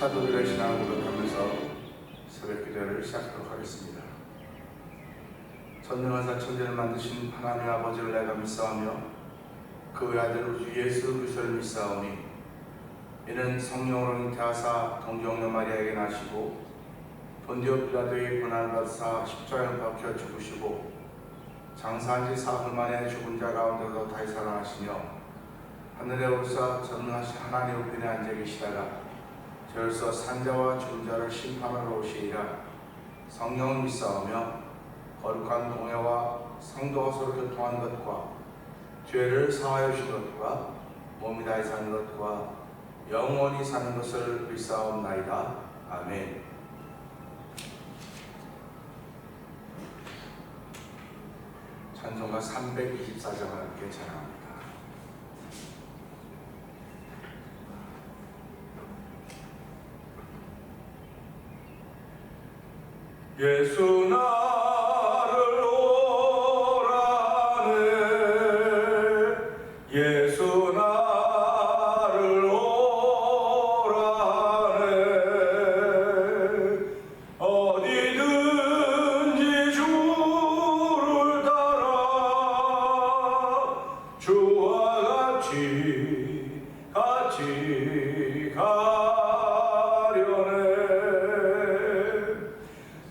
사도들의 신앙을 고백하면서 새벽 기도를 시작하도록 하겠습니다. 전능하사 천지를 만드신 하나님 아버지를 내가 믿사오며 그 외아들 우주 예수 그리스도를 믿사오니 이는 성령으로 잉태하사 동정녀 마리아에게 나시고 본디오 빌라도의 고난을 받으사 십자가에 박혀 죽으시고 장사한 지 사흘 만에 죽은 자 가운데서 다시 살아나시며 하늘에 오르사 전능하신 하나님 우편에 앉아 계시다가 저로서 산자와 죽은 자를 심판하러 오시리라. 성령을 믿사오며 거룩한 공회와 성도가 서로 교통한 것과 죄를 사하여 주신 것과 몸이 다시 사는 것과 영원히 사는 것을 믿사옵나이다. 아멘. 찬송가 324장을 함께 찬양합니다. 예수 나를 오라네 예수 나를 오라네 어디든지 주를 따라 주와 같이 가려네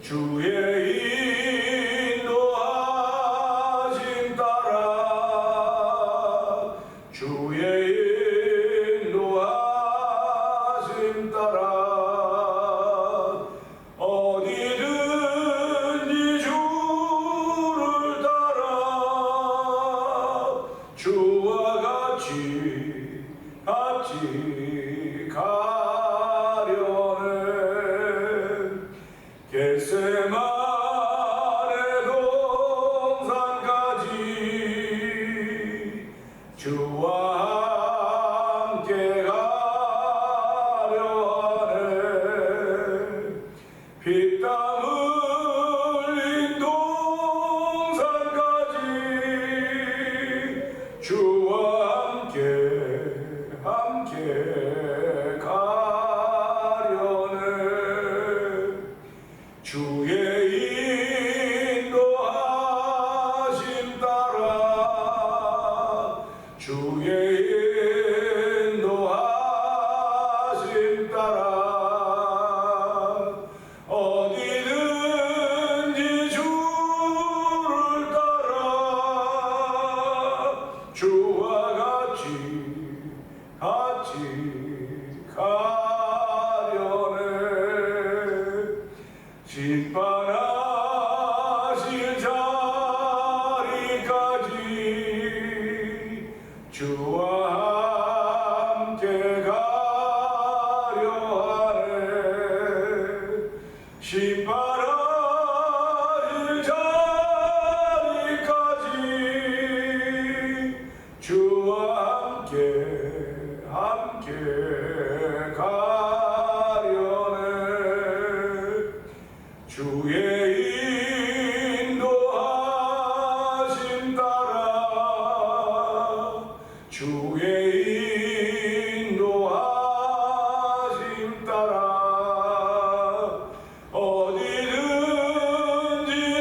주의 인도하심 따라 주의 인도하심 따라 어디든지 주를 따라 주와 같이 가려네 겟세마네 동산까지 주와 함께 가려 하네 피땀 흘린 동산까지 주와 함께 가려네 주의 인도하심 따라 주의 인도하심 따라 어디든지 주를 따라 주와 같이 가려네 심판하실 자리까지 주와 함께 가려 하네 심판하실 자리까지 주와 함께 가려네 주의 인도하심 따라 주의 인도하심 따라 어디든지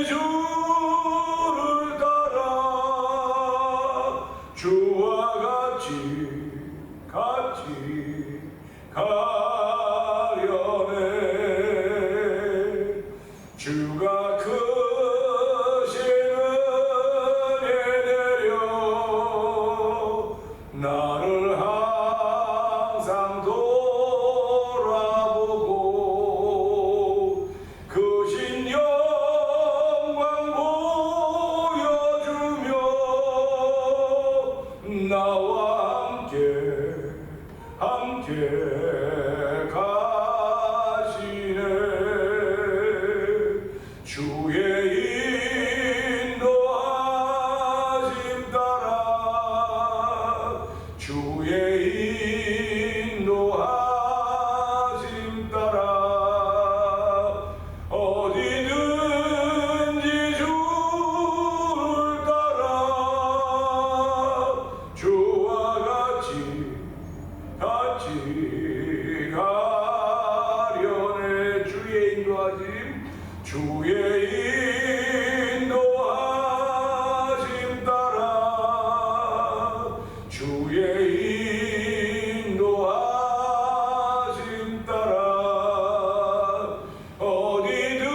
주를 따라 주와 같이 가려네 주가 크신 은혜 내려 나를 항상 돌아보고 크신 영광 보여주며 나와 함께 가시네 주의 인도하심 따라 주의 인도하심 따라 어디든지 주를 따라 주와 같이 가려네 주의 인도하심 따라 어디든지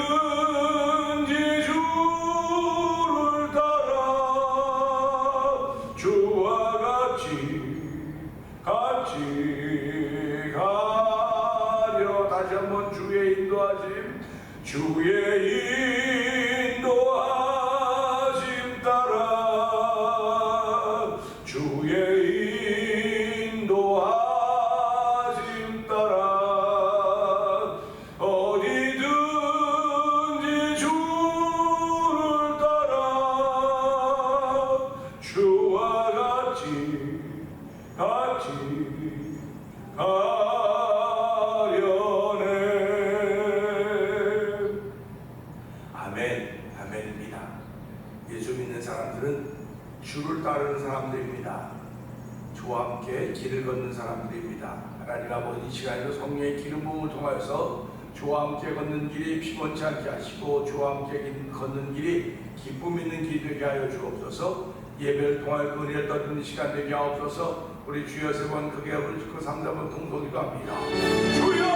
주를 따라 주와 같이 가려. 다시 한번 주의 인도하심, 주의 인도하심 따라 주의 인도하심 따라 어디든지 주를 따라 주와 같이 가려네. 아멘, 아멘입니다. 예수 믿는 사람들은 주를 따르는 사람들입니다. 주와 함께 길을 걷는 사람들입니다. 하나님 아버지, 이 시간에도 성령의 기름 부음을 통하여서 주와 함께 걷는 길이 피곤치 않게 하시고 주와 함께 걷는 길이 기쁨 있는 길이 되게 하여 주옵소서. 예배를 통하여 그 은혜를 떠드는 시간 되게 하옵소서. 우리 주여 세 번 크게 부르짖고 3-4번 통성기도 합니다. 주여!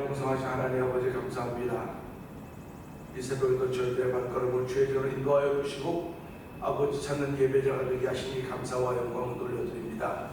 공성하신 하나님 아버지 감사합니다. 이 새벽에도 저희들의 발걸음을 주의 전으로 인도하여 주시고 아버지 찾는 예배자가 되게 하시니 감사와 영광을 돌려드립니다.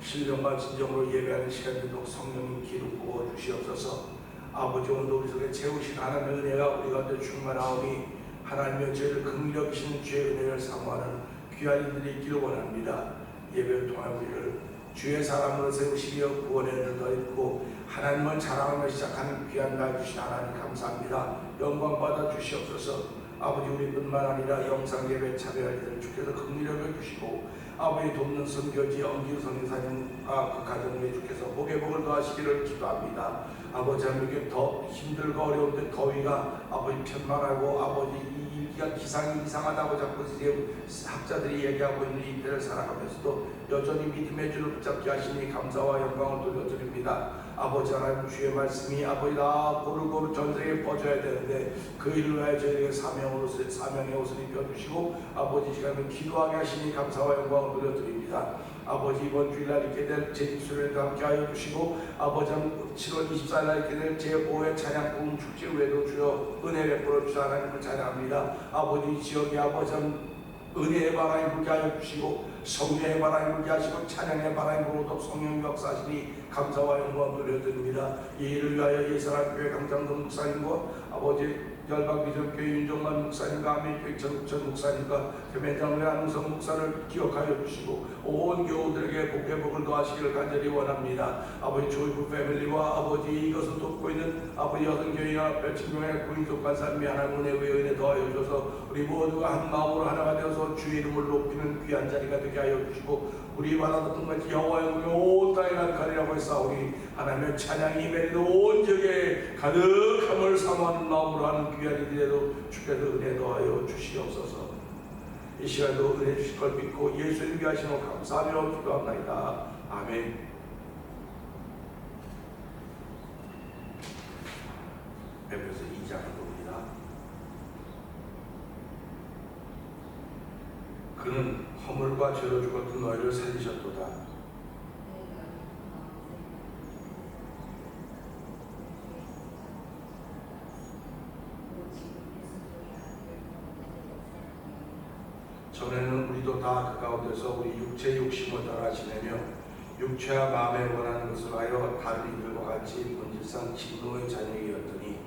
신령과 진정으로 예배하는 시간 되도록 성령님 기름 부어 주시옵소서. 아버지 오늘도 우리 속에 채우신 하나님의 은혜가 우리 가운데 충만하오니 하나님의 저희를 긍휼히 여기시는 주의 은혜를 사모하는 귀한 이들이 있기를 원합니다. 예배를 통하여 우리를 주의 사람으로 세우시며 구원의 은혜를 더했고 하나님을 자랑하며 시작하는 귀한 날 주신 하나님 감사합니다. 영광 받아 주시옵소서. 아버지 우리뿐만 아니라 영상 예배 참여할 이들을 주께서 긍휼히 여겨주시고 아버지 돕는 선교지 엄기우 선교사님과 그 가정에 주께서 복의 복을 더하시기를 기도합니다. 아버지 하나님께 더 힘들고 어려운데 더위가 아버지 편만하고 아버지 기상이 이상하다고 자꾸 지금 학자들이 얘기하고 있는 이때를 살아가면서도 여전히 믿음의 줄을 붙잡게 하시니 감사와 영광을 돌려드립니다. 아버지 하나님 주의 말씀이 아버지 다 고루고루 전세계에 퍼져야 되는데 그 일을 위하여 저희에게 사명의 옷을 입혀주시고 아버지 시간을 기도하게 하시니 감사와 영광을 돌려드립니다. 아버지 이번 주일날 이렇게 될 제주수련회도 함께 하여 주시고 아버지 7월 24일 이렇게 될 제5회 찬양 부흥 축제 외에도 주여 은혜 베풀어 주사 하나님을 찬양합니다. 아버지 지역에 아버지 은혜의 바람이 불게 하여 주시고 성령의 바람이 불게 하시고 찬양의 바람이 불어도 성령 역사하시니 감사와 영광 돌려드립니다. 이 일을 위하여 예선학교회 강장동 목사님과 아버지 열방비전교회 윤종만 목사님과 아메리카 전 목사님과 대면장로의 안웅성 목사를 기억하여 주시고 온 교우들에게 복의 복을 더하시기를 간절히 원합니다. 아버지 조이프 패밀리와 아버지 이것을 돕고 있는 아버지 여성교회연합회 친구회 구인속관사님이 하나님의 은혜 더하여 주셔서 우리 모두가 한 마음으로 하나가 되어서 주의 이름을 높이는 귀한 자리가 되게 하여 주시고 우리 바라던 것이 여호와의 은혜가 온 땅에 가득하리라고 했사오니 하나님의 찬양이 매리도 온 지역에 가득함을 사모하는 마음으로 하는 귀한 일이라도 주께서 은혜 더하여 주시옵소서. 이 시간도 은혜 주실 걸 믿고 예수님 위하시는 감사하며 기도합나이다. 아멘. 에베소 2장을 봅니다. 그는 허물과 죄로 죽었던 너희를 살리셨도다. 전에는 우리도 다 그 가운데서 우리 육체의 욕심을 따라 지내며 육체와 마음에 원하는 것을 하여 다른 이들과 같이 본질상 진노의 자녀이었더니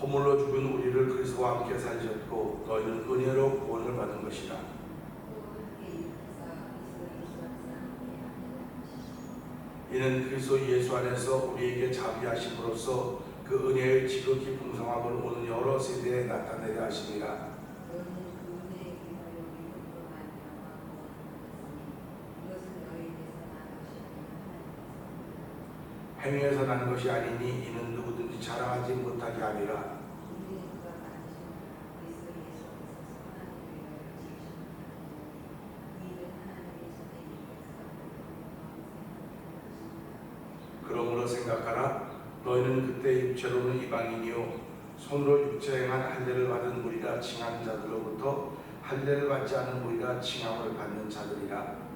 허물로 죽은 우리를 그리스도와 함께 살리셨고 너희는 은혜로 구원을 받은 것이라. 이는 그리스도 예수 안에서 우리에게 자비하심으로써 그 은혜의 지극히 풍성함을 오는 여러 세대에 나타내려 하심이라. 행위에서 난 것이 아니니 이는 누구든지 자랑하지 못하게 하리라. 그러므로 생각하라. 너희는 그때 육체로는 이방인이요 손으로 육체 행한 할례를 받은 무리라 칭한 자들로부터 할례를 받지 않은 무리라 칭함을 받는 자들이라.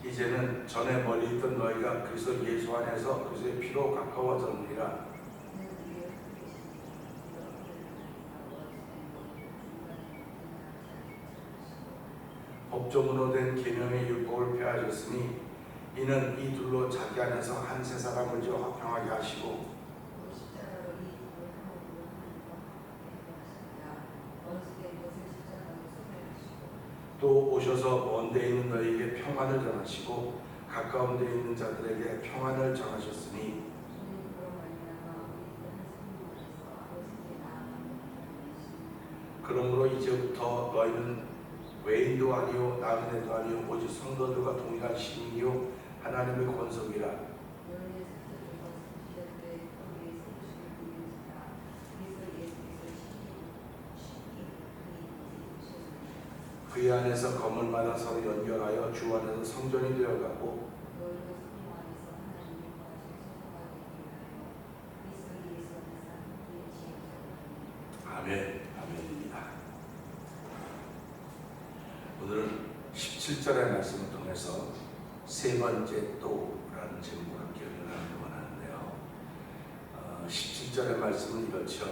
이제는 전에 멀리 있던 너희가 그리스도 예수 안에서 그리스도의 피로 가까워졌느니라. 법조문으로 된 계명의 율법을 폐하셨으니 이는 이 둘로 자기 안에서 한 세 사람을 지어 화평하게 하시고 또 오셔서 먼 데 있는 너희에게 평안을 전하시고 가까운 데 있는 자들에게 평안을 전하셨으니 그러므로 이제부터 너희는 외인도 아니요 나그네도 아니요 오직 성도들과 동일한 시민이요 하나님의 권속이라. 그의 안에서 건물마다 서로 연결하여 주 안에서 성전이 되어가고 아멘. 아멘입니다. 오늘은 17절의 말씀을 통해서 세 번째 또라는 제목으로 함께 읽어나가기 원하는데요. 17절의 말씀은 이렇죠.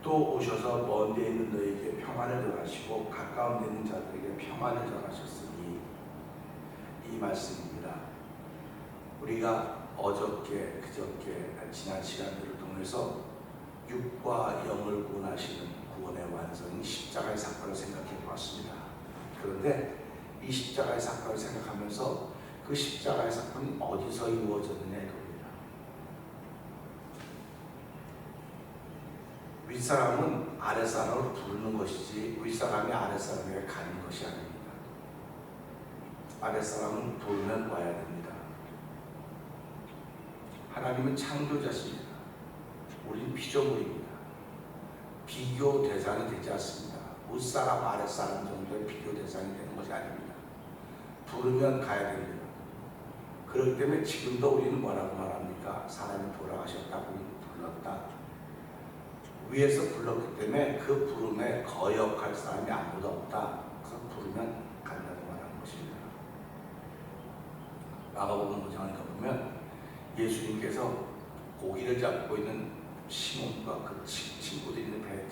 또 오셔서 먼 데 있는 너희에게 평안을 전하시고 가까운 데 있는 자들에게 평안을 전하셨으니 이 말씀입니다. 우리가 어저께 그저께 지난 시간들을 통해서 육과 영을 구원하시는 구원의 완성인 십자가의 사건을 생각해 보았습니다. 그런데 이 십자가의 사건을 생각하면서 그 십자가의 사건이 어디서 이루어졌느냐 이겁니다. 윗사람은 아랫사람을 부르는 것이지 윗사람이 아랫사람에게 가는 것이 아닙니다. 아랫사람은 돌면 와야 됩니다. 하나님은 창조자십니다. 우리는 피조물입니다. 비교 대상이 되지 않습니다. 윗사람 아랫사람 정도의 비교 대상이 되는 것이 아닙니다. 부르면 가야 됩니다. 그렇기 때문에 지금도 우리는 뭐라고 말합니까? 사람이 돌아가셨다고 불렀다. 위에서 불렀기 때문에 그 부름에 거역할 사람이 아무도 없다. 그래서 부르면 간다고 말하는 것입니다. 마가복음 5장에 가보면 예수님께서 고기를 잡고 있는 시몬과 그 친구들이 있는 배에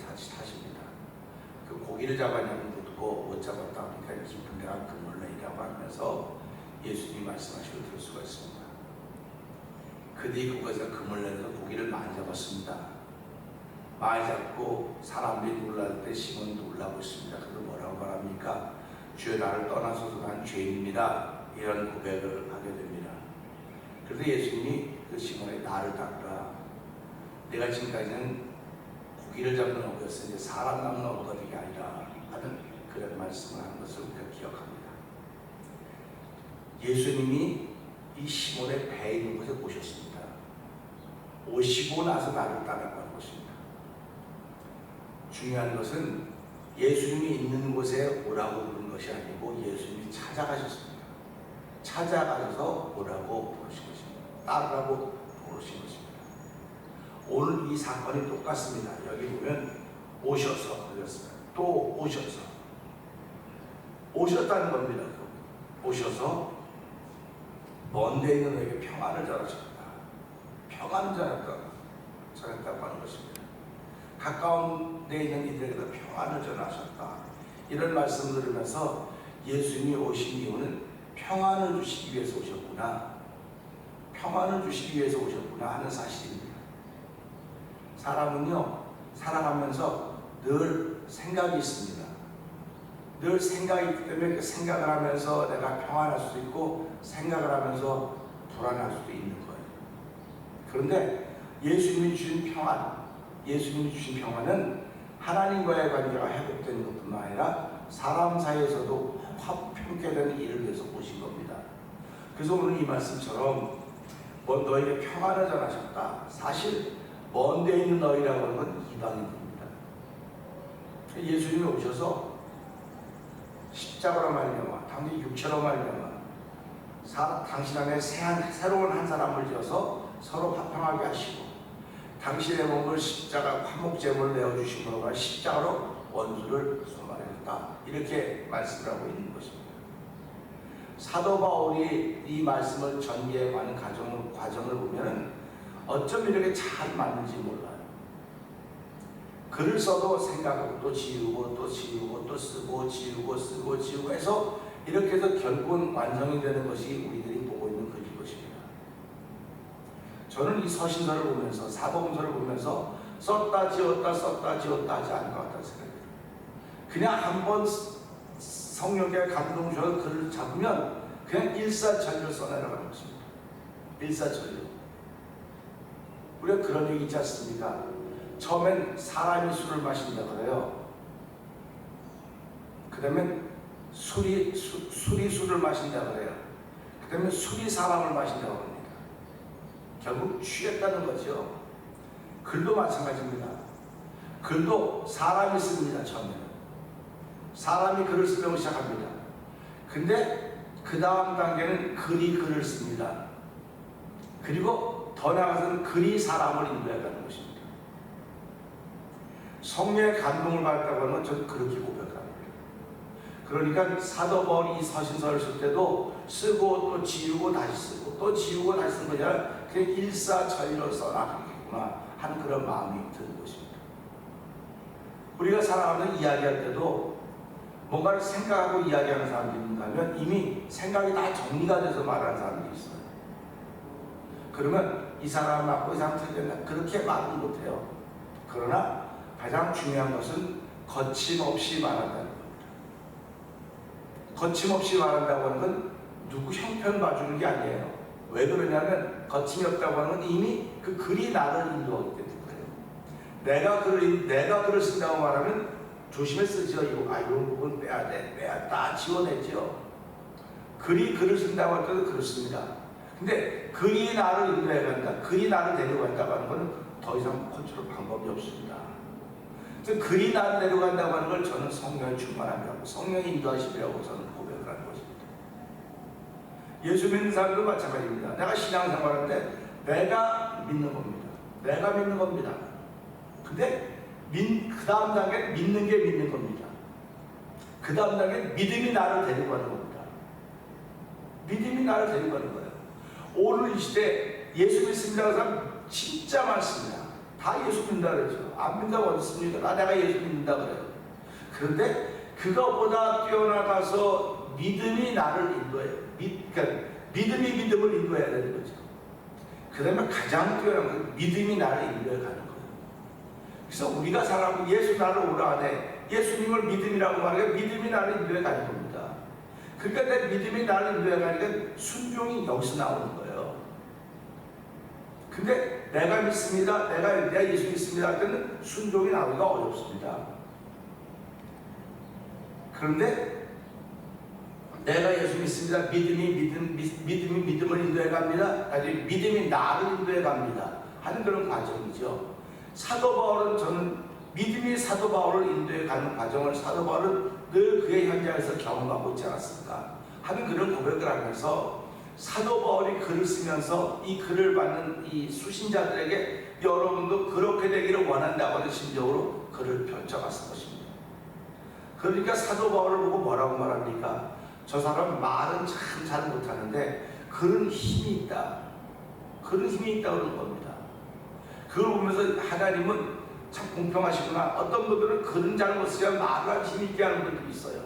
고기를 잡았냐고 묻고 못 잡았다 하니까 깊은 데가 그물레이라고 하면서 예수님이 말씀하시고 들을 수가 있습니다. 그들이 그곳에서 그물레에서 고기를 많이 잡았습니다. 많이 잡고 사람들이 놀랄 때 시몬이 놀라고 있습니다. 그래서 뭐라고 말합니까? 주여 나를 떠나소서 난 죄인입니다. 이런 고백을 하게 됩니다. 그래서 예수님이 그 시몬에게 나를 따르라. 내가 지금까지는 고기를 잡는 어부였으니 사람 잡는 어부가 되게 아니라 하는 그런 말씀을 하는 것을 우리가 기억합니다. 예수님이 이 시몬의 배에 있는 곳에 오셨습니다. 오시고 나서 나를 따라가는 것입니다. 중요한 것은 예수님이 있는 곳에 오라고 부른 것이 아니고 예수님이 찾아가셨습니다. 찾아가셔서 오라고 부르신 것입니다. 따르라고 부르신 것입니다. 오늘 이 사건이 똑같습니다. 여기 보면 오셔서 그랬습니다. 또 오셔서 오셨다는 겁니다. 오셔서 먼 데 있는 너에게 평안을 전하셨다. 평안을 전했다고 하는 것입니다. 가까운 데 있는 이들에게도 평안을 전하셨다. 이런 말씀을 들으면서 예수님이 오신 이유는 평안을 주시기 위해서 오셨구나. 평안을 주시기 위해서 오셨구나 하는 사실입니다. 사람은요, 살아가면서 늘 생각이 있습니다. 늘 생각이 있기 때문에 그 생각을 하면서 내가 평안할 수도 있고 생각을 하면서 불안할 수도 있는 거예요. 그런데 예수님이 주신 평안, 예수님이 주신 평안은 하나님과의 관계가 회복되는 것뿐만 아니라 사람 사이에서도 화평케 되는 일을 위해서 오신 겁니다. 그래서 오늘 이 말씀처럼 너에게 평안을 전하셨다. 사실 먼 데 있는 너희라고 하는 건 이방인입니다. 예수님이 오셔서 십자가로 말미암아 당신 육체로 말미암아 당신 안에 새로운 한 사람을 지어서 서로 화평하게 하시고 당신의 몸을 십자가 화목제물을 내어주심으로 십자가로 원수를 소멸했다. 이렇게 말씀을 하고 있는 것입니다. 사도 바울이 이 말씀을 전개하는 과정을 보면 어쩜 이렇게 잘 맞는지 몰라요. 글을 써도 생각하고 또 지우고 또 지우고 또 쓰고 지우고 쓰고 지우고 해서 이렇게 해서 결국은 완성이 되는 것이 우리들이 보고 있는 글인 것입니다. 저는 이 서신서를 보면서 사복음서를 보면서 썼다 지웠다 하지 않을 것 같다는 생각이 들어요. 그냥 한번 성령의 감동 주셔서 글을 잡으면 그냥 일사천리로 써내려가는 것입니다. 일사천리로. 우리가 그런 얘기 있지 않습니까? 처음엔 사람이 술을 마신다 그래요. 그 다음에 술이 술을 마신다 그래요. 그 다음에 술이 사람을 마신다고 합니다. 결국 취했다는 거죠. 글도 마찬가지입니다. 글도 사람이 씁니다. 처음에는 사람이 글을 쓰려고 시작합니다. 근데 그 다음 단계는 글이 글을 씁니다. 그리고 더 나아가서는 글이 사람을 인도해가는 것입니다. 성령의 감동을 받았다고 하는 건 저는 그렇게 고백을 합니다. 그러니까 사도 바울이 이 서신서를 쓸 때도 쓰고 또 지우고 다시 쓰고 또 지우고 다시 쓰는 것이 아니라 그냥 일사천리로 써나가겠구나 하는 그런 마음이 드는 것입니다. 우리가 살아가면서 이야기할 때도 뭔가를 생각하고 이야기하는 사람들이 있는가 하면 이미 생각이 다 정리가 돼서 말하는 사람들이 있어요. 그러면 이 사람 맞고 이 사람 틀렸나 그렇게 말은 못해요. 그러나 가장 중요한 것은 거침없이 말한다는 겁니다. 거침없이 말한다고 하는 건 누구 형편 봐주는 게 아니에요. 왜 그러냐면 거침이 없다고 하는 건 이미 그 글이 나를 인도하기 때문에 내가 글을 쓴다고 말하면 조심해 쓰죠. 이런 부분 빼야 돼. 다 지워내죠. 글이 글을 쓴다고 할 때도 그렇습니다. 근데 글이 나를 인도해 간다. 글이 나를 데려간다고 하는 건 더 이상 컨트롤 방법이 없습니다. 글이 나를 데려간다고 하는 걸 저는 성령의 충만함이라고 성령의 인도하심이라고 저는 고백을 하는 것입니다. 예수 믿는 사람도 마찬가지입니다. 내가 신앙생활하는데 내가 믿는 겁니다. 내가 믿는 겁니다. 근데 그 다음 단계는 믿는 게 믿는 겁니다. 그 다음 단계는 믿음이 나를 데려가는 겁니다. 믿음이 나를 데려가는 거예요. 오늘 이 시대 예수 믿습니다고 하는 사람 진짜 많습니다. 다 예수 믿는다 그러죠. 안 믿는다고 어딨습니까? 내가 예수 믿는다 그래요. 그런데 그것보다 뛰어나가서 믿음이 나를 인도해요. 그러니까 믿음이 믿음을 인도해야 되는 거죠. 그 다음에 가장 뛰어난 건 믿음이 나를 인도해 가는 거예요. 그래서 우리가 살아가고 예수 나를 오라 하네. 예수님을 믿음이라고 말하니까 믿음이 나를 인도해 가는 겁니다. 그러니까 내 믿음이 나를 인도해 가니까 순종이 여기서 나오는 거예요. 근데 내가 믿습니다. 내가 예수 믿습니다 할 때는 순종이 나오기가 어렵습니다. 그런데 내가 예수 믿습니다. 믿음이 믿음을 인도해 갑니다. 아니 믿음이 나를 인도해 갑니다. 하는 그런 과정이죠. 사도 바울은 저는 믿음이 사도 바울을 인도해 가는 과정을 사도 바울은 늘 그의 현장에서 경험하고 있지 않았습니까? 하는 그런 고백을 하면서 사도 바울이 글을 쓰면서 이 글을 받는 이 수신자들에게 여러분도 그렇게 되기를 원한다고 하는 심정으로 글을 펼쳐갔을 것입니다. 그러니까 사도 바울을 보고 뭐라고 말합니까? 저 사람 말은 참 잘 못하는데 글은 힘이 있다. 글은 힘이 있다고 그러는 겁니다. 그걸 보면서 하나님은 참 공평하시구나. 어떤 분들은 글은 잘 못 써야 말을 힘 있게 하는 분들이 있어요.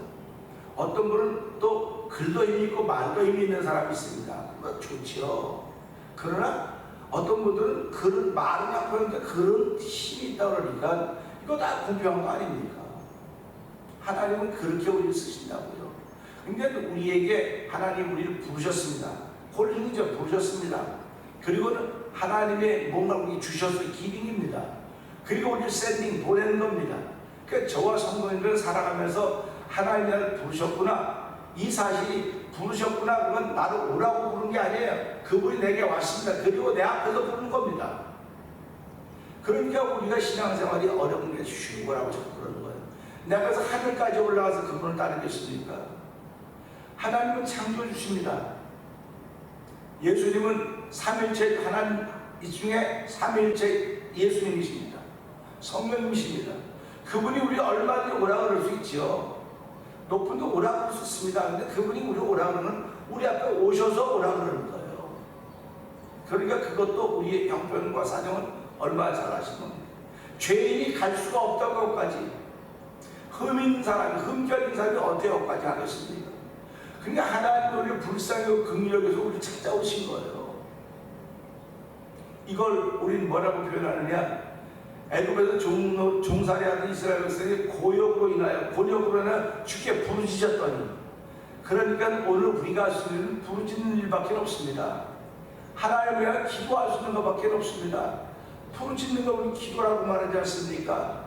어떤 분은 또 글도 힘이 있고 말도 힘이 있는 사람이 있습니다. 그거 좋죠. 그러나 어떤 분들은 글은 말은 약하는데 글은 힘이 있다고 그러니까 이거 다 공평한 거 아닙니까? 하나님은 그렇게 우리를 쓰신다고요. 근데 우리에게 하나님 우리를 부르셨습니다. 콜링이죠. 부르셨습니다. 그리고는 하나님의 뭔가 우리 주셔서 기빙입니다. 그리고 우리를 샌딩 보내는 겁니다. 그러니까 저와 성도님들은 살아가면서 하나님이 나를 부르셨구나. 이 사실이 부르셨구나. 그건 나를 오라고 부른 게 아니에요. 그분이 내게 왔습니다. 그리고 내 앞에서 부른 겁니다. 그러니까 우리가 신앙생활이 어려운 게 쉬운 거라고 자꾸 그러는 거예요. 내가 그래서 하늘까지 올라가서 그분을 따르겠습니까? 하나님은 창조주십니다. 예수님은 삼일체 하나님 이 중에 삼일체 예수님이십니다. 성령님이십니다. 그분이 우리 얼마든지 오라 그럴 수 있죠. 높은 데 오라 그럴 수 있습니다. 근데 그분이 우리 오라 그러는 우리 앞에 오셔서 오라 그러는 거예요. 그러니까 그것도 우리의 형편과 사정은 얼마나 잘 아시는 겁니다. 죄인이 갈 수가 없다고 까지 흠인 사람이 흠결인 사람이 어떻게 여기까지 하겠습니까? 그러니까 하나님이 우리를 불쌍히 긍휼여겨서 우리를 찾아오신 거예요. 이걸 우리는 뭐라고 표현하느냐? 애굽에서 종살이하던 이스라엘 백성이 고역으로 인하여 주께 부르짖었더니, 그러니까 오늘 우리가 할 수 있는 부르짖는 일밖에 없습니다. 하나님을 위해 기도할 수 있는 것밖에 없습니다. 부르짖는 거 우리 기도라고 말하지 않습니까?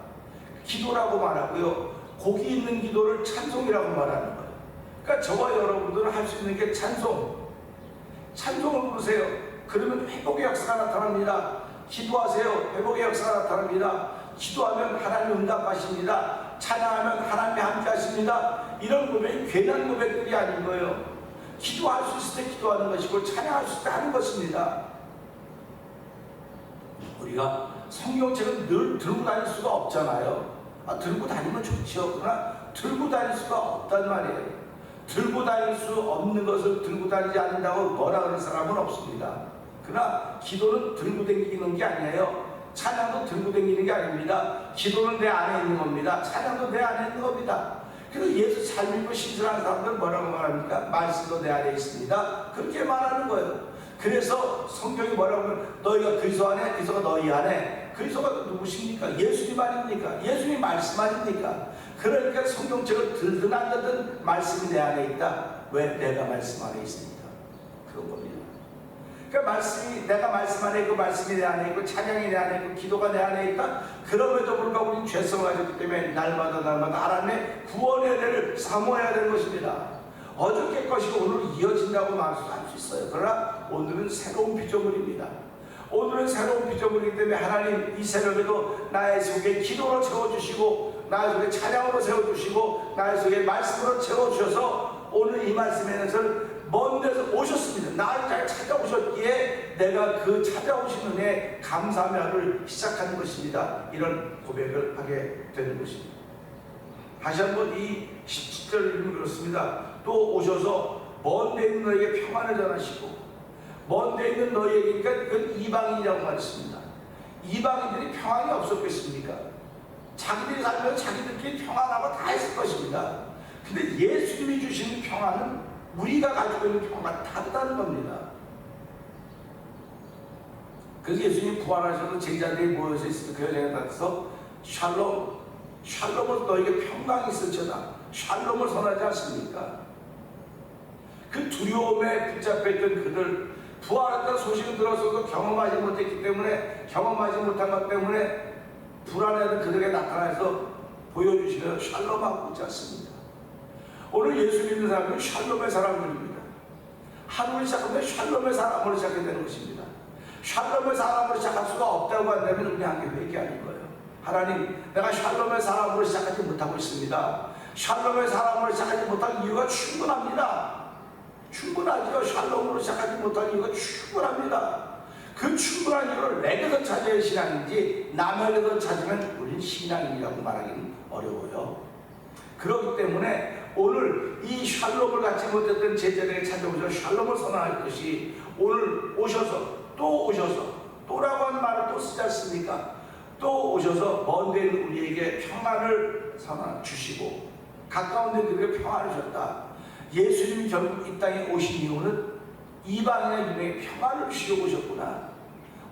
기도라고 말하고요. 복이 있는 기도를 찬송이라고 말하는 거예요. 그러니까 저와 여러분들은 할 수 있는 게 찬송을 부르세요. 그러면 회복의 역사가 나타납니다. 기도하세요. 회복의 역사가 나타납니다. 기도하면 하나님 응답하십니다. 찬양하면 하나님이 함께 하십니다. 이런 고백이 괜한 고백들이 아닌 거예요. 기도할 수 있을 때 기도하는 것이고 찬양할 수 있을 때 하는 것입니다. 우리가 성경책은 늘 들고 다닐 수가 없잖아요. 들고 다니면 좋죠. 그러나 들고 다닐 수가 없단 말이에요. 들고 다닐 수 없는 것을 들고 다니지 않는다고 뭐라 그러는 사람은 없습니다. 그러나 기도는 들고 다니는 게 아니에요. 찬양도 들고 다니는 게 아닙니다. 기도는 내 안에 있는 겁니다. 찬양도 내 안에 있는 겁니다. 그래서 예수 잘 믿고 신실한 사람들은 뭐라고 말합니까? 말씀도 내 안에 있습니다. 그렇게 말하는 거예요. 그래서 성경이 뭐라고 하면 너희가 그리스도 안에, 그리스도가 너희 안에. 그리스도가 누구십니까? 예수님 아닙니까? 예수님 말씀 아닙니까? 그러니까 성경책을 들든 안 들든 말씀이 내 안에 있다. 왜? 내가 말씀 안에 있습니다. 그런 겁니다. 그러니까 말씀이, 내가 말씀 안에 있고 말씀이 내 안에 있고 찬양이 내 안에 있고 기도가 내 안에 있다. 그럼에도 불구하고 우리는 죄성을 가졌기 때문에 날마다 하나님의 구원의 은혜를 사모해야 되는 것입니다. 어저께 것이 오늘 이어진다고 말할 수 있어요. 그러나 오늘은 새로운 피조물입니다. 오늘은 새로운 피조물이기 때문에 하나님 이 새벽에도 나의 속에 기도로 채워주시고 나의 속에 찬양으로 채워주시고 나의 속에 말씀으로 채워주셔서 오늘 이 말씀에는 먼 데서 오셨습니다. 나를 잘 찾아오셨기에 내가 그 찾아오신 은혜에 감사하며 하루를 시작하는 것입니다. 이런 고백을 하게 되는 것입니다. 다시 한번 이 17절 읽으면 그렇습니다. 또 오셔서 먼 데 있는 너에게 평안을 전하시고 먼 데 있는 너희에게, 그러니까 그건 이방인이라고 말했습니다. 이방인들이 평안이 없었겠습니까? 자기들이 살면 자기들끼리 평안하고 다 했을 것입니다. 근데 예수님이 주시는 평안은 우리가 가지고 있는 평안과 다르다는 겁니다. 그래서 예수님이 부활하셔서 제자들이 모여서 있을 때 그 여자에 따라서 샬롬을 너에게 평강이 있을지어다, 샬롬을 선하지 않습니까? 그 두려움에 붙잡혀있던 그들, 부활했다는 소식을 들었어도 경험하지 못했기 때문에, 경험하지 못한 것 때문에 불안해하던 그들에게 나타나서 보여주시는 샬롬하고 있지 않습니다. 오늘 예수 믿는 사람은 샬롬의 사람들입니다. 하루를 시작하면 샬롬의 사람으로 시작해야 되는 것입니다. 샬롬의 사람으로 시작할 수가 없다고 한다면 우리 한게 회개하는 거예요. 하나님, 내가 샬롬의 사람으로 시작하지 못하고 있습니다. 샬롬의 사람으로 시작하지 못할 이유가 충분합니다. 충분하죠. 샬롬으로 시작하지 못할 이유가 충분합니다. 그 충분한 이유를 내게서 찾아야 신앙인지 남에게서 찾으면 우리는 신앙인이라고 말하기는 어려워요. 그렇기 때문에 오늘 이 샬롬을 갖지 못했던 제자들에게 찾아오셔서 샬롬을 선언할 것이, 오늘 오셔서 또라고 하는 말을 또 쓰지 않습니까? 또 오셔서 먼 데 있는 우리에게 평안을 선언 주시고 가까운 데 그에게 평안을 줬다. 예수님이 결국 이 땅에 오신 이유는 이방인의 눈에 평안을 주시려고 오셨구나.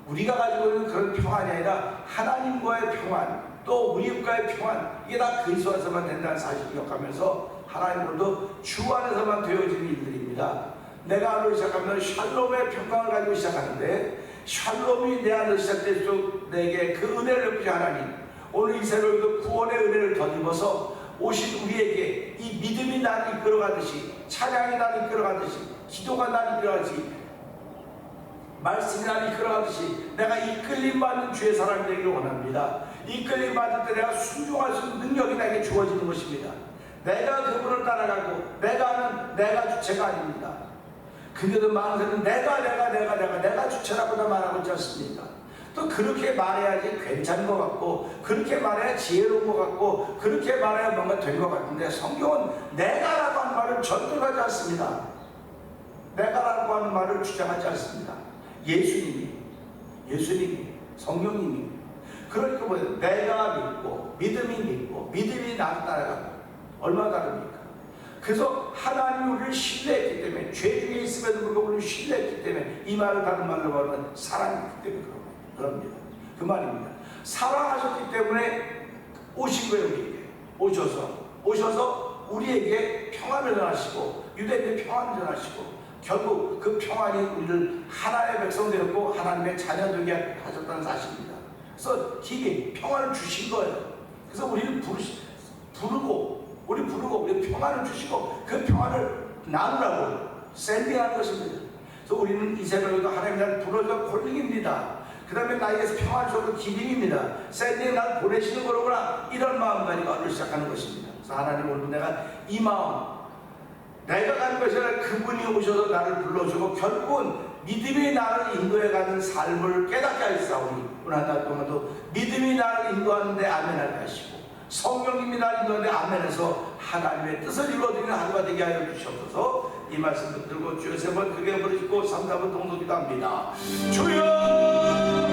우리가 가지고 있는 그런 평안이 아니라 하나님과의 평안, 또 우리과의 평안, 이게 다 그리스도 안에서만 된다는 사실을 기억하면서 하나님으로도 주 안에서만 되어지는 일들입니다. 내가 하루를 시작하면 샬롬의 평강을 가지고 시작하는데, 샬롬이 내 안에서 시작될수록 내게 그 은혜를 베푸신 하나님, 오늘 이 새로운 구원의 은혜를 덧입어서 오신 우리에게 이 믿음이 나를 이끌어가듯이, 찬양이 나를 이끌어가듯이, 기도가 나를 이끌어가듯이, 말씀이 나를 이끌어가듯이 내가 이끌림받는 주의 사람이 되기를 원합니다. 이끌림받을 때 내가 순종할 수 있는 능력이 나에게 주어지는 것입니다. 내가 그분을 따라가고 내가 주체가 아닙니다. 근데도 많은 사람은 내가 주체라고 다 말하고 있지 않습니까? 또 그렇게 말해야지 괜찮은 것 같고, 그렇게 말해야 지혜로운 것 같고, 그렇게 말해야 뭔가 된 것 같은데, 성경은 내가라고 하는 말을 전도하지 않습니다. 내가라고 하는 말을 주장하지 않습니다. 예수님이, 성령님이. 그러니까 뭐예요? 내가 믿고, 믿음이 나를 따라가고, 얼마나 다릅니까? 그래서 하나님이 우리를 신뢰했기 때문에, 죄 중에 있음에도 불구하고 우리를 신뢰했기 때문에, 이 말을 다른 말로 말하면 사랑했기 때문에 그럽니다. 그 말입니다. 사랑하셨기 때문에 오신 거예요. 우리에게 오셔서 우리에게 평안을 전하시고, 유대인에게 평안을 전하시고, 결국 그 평안이 우리를 하나님의 백성 되었고 하나님의 자녀 되게 하셨다는 사실입니다. 그래서 길이 평안을 주신 거예요. 그래서 우리를 부르고 우리 평안을 주시고 그 평안을 나누라고 샌딩하는 것입니다. 그래서 우리는 이 새벽에도 하나님 나를 불러서 콜링입니다. 그 다음에 나에게서 평안을 줘도 기빙입니다. 샌딩 나를 보내시는 거로구나, 이런 마음 가지고 오늘 시작하는 것입니다. 그래서 하나님, 오늘 내가 이 마음, 내가 가는 것이 아니라 그분이 오셔서 나를 불러주고 결국은 믿음이 나를 인도해가는 삶을 깨닫게 하시사오니, 오늘 한 달 동안도 믿음이 나를 인도하는데 아멘하게 하시고, 성령님이 나를 인도하는데 아멘해서 하나님의 뜻을 이루어드리는 하루가 되게 하여 주시옵소서. 이 말씀 붙들고 주여 세 번 크게 부르시고 3, 4번 동동기도 합니다. 주여!